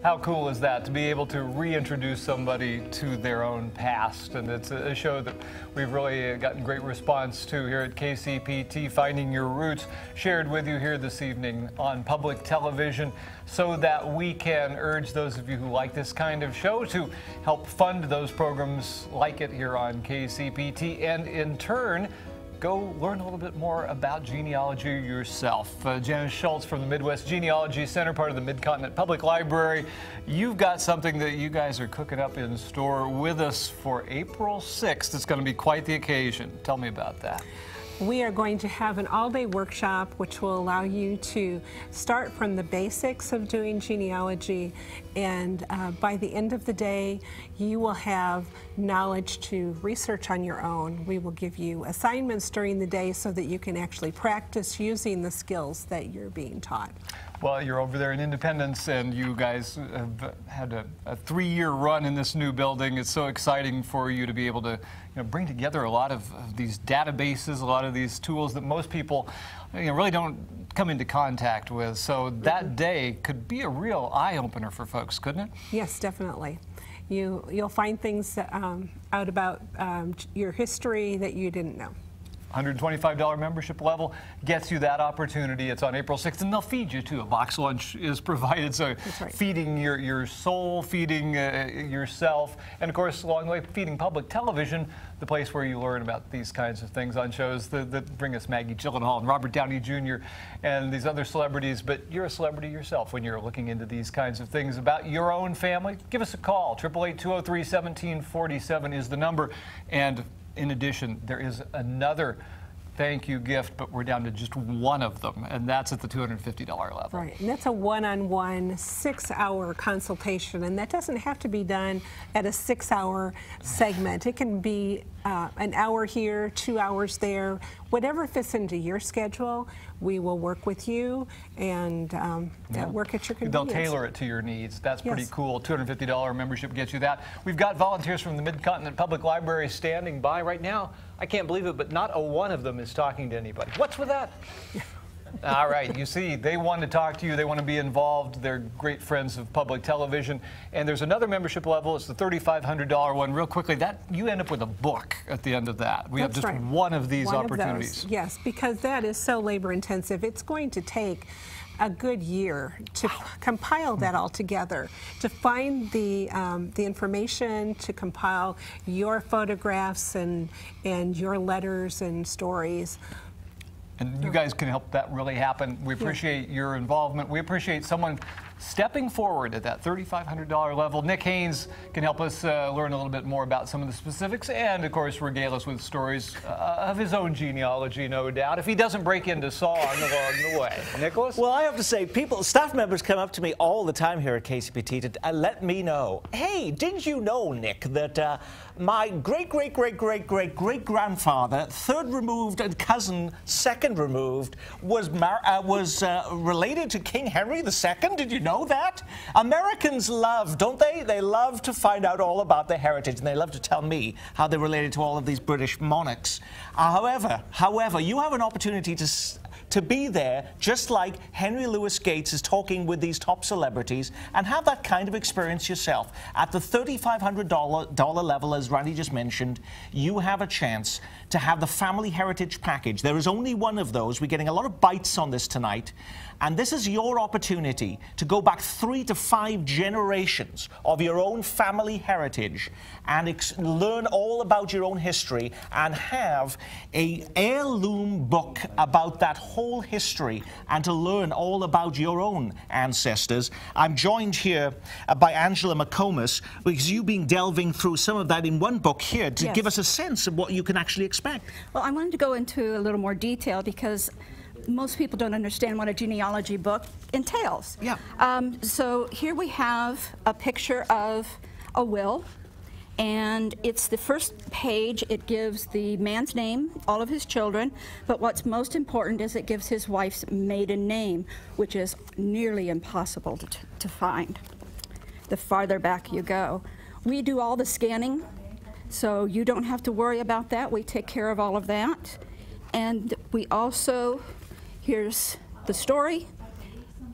How cool is that, to be able to reintroduce somebody to their own past? And it's a show that we've really gotten great response to here at KCPT, Finding Your Roots, shared with you here this evening on public television, so that we can urge those of you who like this kind of show to help fund those programs like it here on KCPT, and in turn, go learn a little bit more about genealogy yourself. Janice Schultz from the Midwest Genealogy Center, part of the Mid-Continent Public Library. You've got something that you guys are cooking up in store with us for April 6th. It's going to be quite the occasion. Tell me about that. We are going to have an all-day workshop which will allow you to start from the basics of doing genealogy, and by the end of the day you will have knowledge to research on your own. We will give you assignments during the day so that you can actually practice using the skills that you're being taught. Well, you're over there in Independence, and you guys have had a 3-year run in this new building. It's so exciting for you to be able to bring together a lot of these databases, a lot of these tools that most people really don't come into contact with. So that day could be a real eye-opener for folks, couldn't it? Yes, definitely. You'll find things out about your history that you didn't know. $125 membership level gets you that opportunity. It's on April 6th, and they'll feed you too. A box lunch is provided, so right. Feeding your soul, feeding yourself, and of course, along the way, feeding public television, the place where you learn about these kinds of things on shows that bring us Maggie Gyllenhaal and Robert Downey Jr. and these other celebrities. But you're a celebrity yourself when you're looking into these kinds of things about your own family. Give us a call. 888-203-1747 is the number. And in addition, there is another thank you gift, but we're down to just one of them, and that's at the $250 level. Right, and that's a one-on-one 6-hour consultation, and that doesn't have to be done at a 6-hour segment. It can be an hour here, 2 hours there, whatever fits into your schedule. We will work with you and work at your convenience. They'll tailor it to your needs. That's pretty cool. $250 membership gets you that. We've got volunteers from the Mid-Continent Public Library standing by right now. I can't believe it, but not a one of them is talking to anybody. What's with that? All right, you see, they want to talk to you. They want to be involved. They're great friends of public television. And there's another membership level. It's the $3,500 one. Real quickly, that you end up with a book at the end of that. We have just one of these opportunities. Yes, because that is so labor intensive. It's going to take a good year to compile that all together, to find the information, to compile your photographs and your letters and stories. And you guys can help that really happen. We appreciate your involvement. We appreciate someone stepping forward at that $3,500 level. Nick Haynes can help us learn a little bit more about some of the specifics and, of course, regale us with stories of his own genealogy, no doubt, if he doesn't break into song along the way. Nicholas? Well, I have to say, staff members come up to me all the time here at KCPT to let me know, hey, did you know, Nick, that my great-great-great-great-great-great-grandfather, third removed and cousin, second removed, was related to King Henry II? Did you know that? Americans love, don't they? They love to find out all about their heritage, and they love to tell me how they're related to all of these British monarchs. However, you have an opportunity to be there, just like Henry Louis Gates is talking with these top celebrities, and have that kind of experience yourself. At the $3,500 level, as Randy just mentioned, you have a chance to have the Family Heritage Package. There is only one of those. We're getting a lot of bites on this tonight. And this is your opportunity to go back 3 to 5 generations of your own family heritage and learn all about your own history and have an heirloom book about that whole history and to learn all about your own ancestors. I'm joined here by Angela McComas, because you've been delving through some of that in one book here to give us a sense of what you can actually expect. Well, I wanted to go into a little more detail because most people don't understand what a genealogy book entails. Yeah. So here we have a picture of a will, and it's the first page. It gives the man's name, all of his children, but what's most important is it gives his wife's maiden name, which is nearly impossible to find the farther back you go. We do all the scanning, so you don't have to worry about that. We take care of all of that. And we also, here's the story,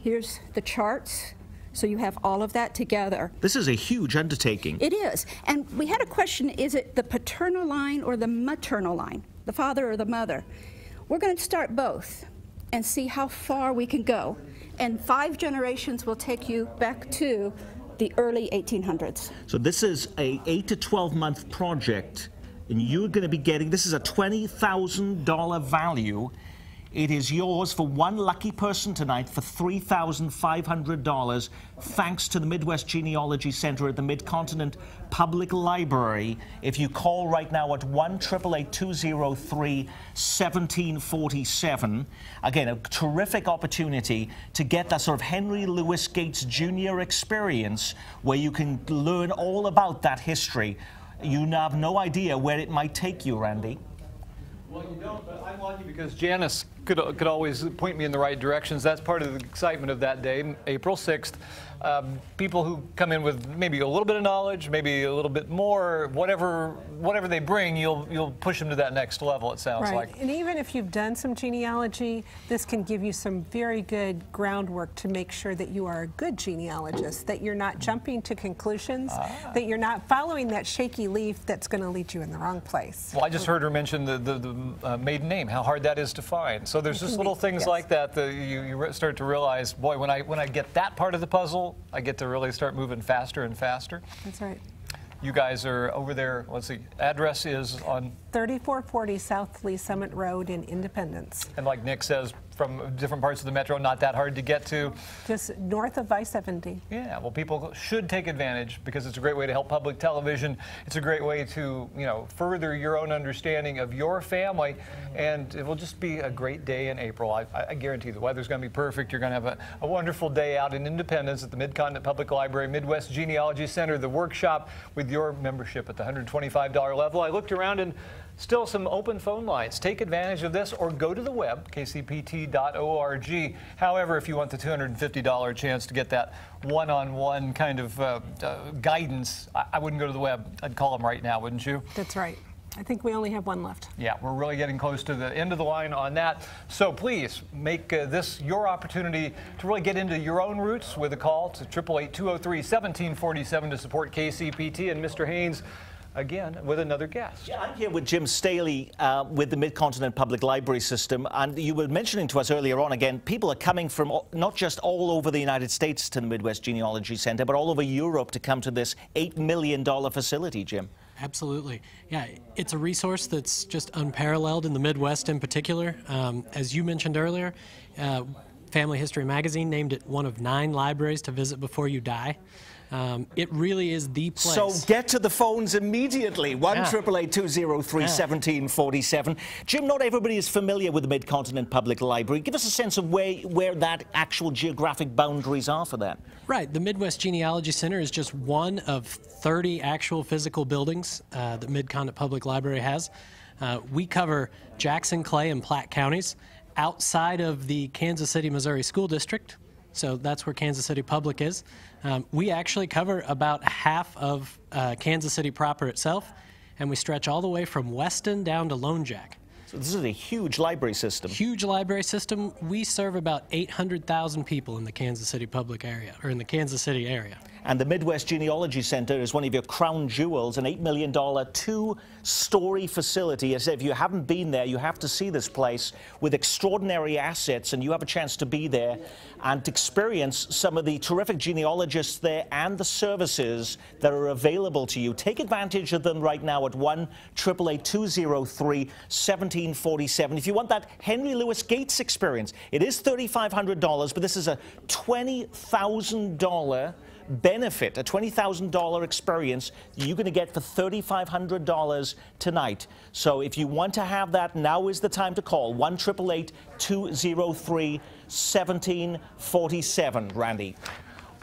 here's the charts, So you have all of that together. This is a huge undertaking. It is. And we had a question, is it the paternal line or the maternal line? The father or the mother? We're going to start both and see how far we can go. And 5 generations will take you back to the early 1800s. So this is a 8 to 12 month project, and you're going to be getting, this is a $20,000 value. It is yours for one lucky person tonight for $3,500, thanks to the Midwest Genealogy Center at the Mid-Continent Public Library. If you call right now at 1-888-203-1747, again, a terrific opportunity to get that sort of Henry Louis Gates Jr. experience where you can learn all about that history. You have no idea where it might take you, Randy. Well, you don't, but I'm lucky because Janice could always point me in the right directions. That's part of the excitement of that day, April 6th. People who come in with maybe a little bit of knowledge, maybe a little bit more, whatever they bring, you'll push them to that next level, it sounds like. And even if you've done some genealogy, this can give you some very good groundwork to make sure that you are a good genealogist, that you're not jumping to conclusions, that you're not following that shaky leaf that's going to lead you in the wrong place. Well, I just heard her mention the maiden name, how hard that is to find. So there's just little things like that that you start to realize, boy, when I get that part of the puzzle, I get to really start moving faster and faster. That's right. You guys are over there, let's see, address is on? 3440 South Lee Summit Road in Independence. And like Nick says, from different parts of the metro, not that hard to get to. Just north of I-70. Yeah, well, people should take advantage because it's a great way to help public television. It's a great way to, further your own understanding of your family, and it will just be a great day in April. I guarantee the weather's going to be perfect. You're going to have a wonderful day out in Independence at the Mid-Continent Public Library, Midwest Genealogy Center, the workshop with your membership at the $125 level. I looked around and still some open phone lines. Take advantage of this or go to the web, kcpt.org. However, if you want the $250 chance to get that one-on-one kind of guidance, I wouldn't go to the web. I'd call them right now, wouldn't you? That's right. I think we only have one left. Yeah, we're really getting close to the end of the line on that. So please make this your opportunity to really get into your own roots with a call to 888-203-1747 to support KCPT and Mr. Haynes. Again, with another guest. Yeah, I'm here with Jim Staley with the Mid-Continent Public Library System, and you were mentioning to us earlier on, again, people are coming from not just all over the United States to the Midwest Genealogy Center, but all over Europe to come to this $8 million facility, Jim. Absolutely. Yeah, it's a resource that's just unparalleled in the Midwest in particular. As you mentioned earlier, Family History Magazine named it one of 9 libraries to visit before you die. It really is the place. So get to the phones immediately. 1-888-203-1747. Jim, not everybody is familiar with the Mid-Continent Public Library. Give us a sense of where that actual geographic boundaries are for that. Right. The Midwest Genealogy Center is just one of 30 actual physical buildings the Mid-Continent Public Library has. We cover Jackson, Clay, and Platte counties outside of the Kansas City, Missouri School District. So that's where Kansas City Public is. We actually cover about half of Kansas City proper itself, and we stretch all the way from Weston down to Lone Jack. So this is a huge library system. Huge library system. We serve about 800,000 people in the Kansas City public area, or in the Kansas City area. And the Midwest Genealogy Center is one of your crown jewels, an $8 million 2-story facility. As if you haven't been there, you have to see this place with extraordinary assets, and you have a chance to be there and experience some of the terrific genealogists there and the services that are available to you. Take advantage of them right now at 1-888-203-1747. If you want that Henry Louis Gates experience, it is $3,500, but this is a $20,000 benefit, a $20,000 experience you're going to get for $3,500 tonight. So if you want to have that, now is the time to call 1-888-203-1747. Randy.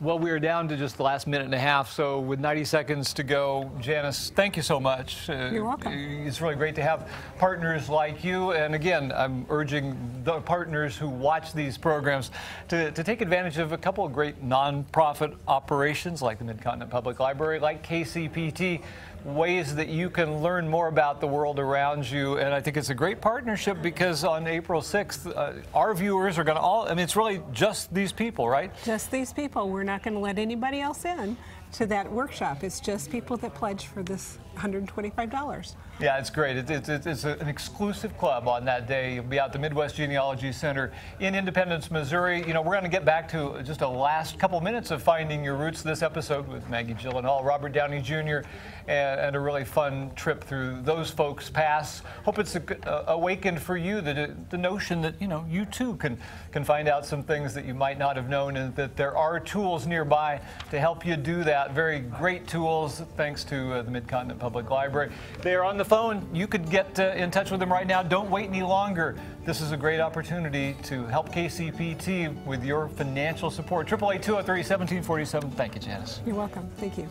Well, we are down to just the last minute and a half, so with 90 seconds to go, Janice, thank you so much. You're welcome. It's really great to have partners like you, and again, I'm urging the partners who watch these programs to take advantage of a couple of great nonprofit operations like the Mid-Continent Public Library, like KCPT. ways that you can learn more about the world around you. And I think it's a great partnership because on April 6th, our viewers are going to all, I mean, it's really just these people, right? Just these people. We're not going to let anybody else in to that workshop. It's just people that pledge for this $125. Yeah, it's great. It's an exclusive club on that day. You'll be out at the Midwest Genealogy Center in Independence, Missouri. You know, we're going to get back to just a last couple minutes of Finding Your Roots this episode with Maggie Gyllenhaal, Robert Downey Jr., and a really fun trip through those folks' pasts. Hope it's awakened for you the notion that, you know, you too can find out some things that you might not have known, and that there are tools nearby to help you do that. Very great tools, thanks to the Mid-Continent Public Library. They are on the phone. You could get in touch with them right now. Don't wait any longer. This is a great opportunity to help KCPT with your financial support. 888-203-1747. Thank you, Janice. You're welcome. Thank you.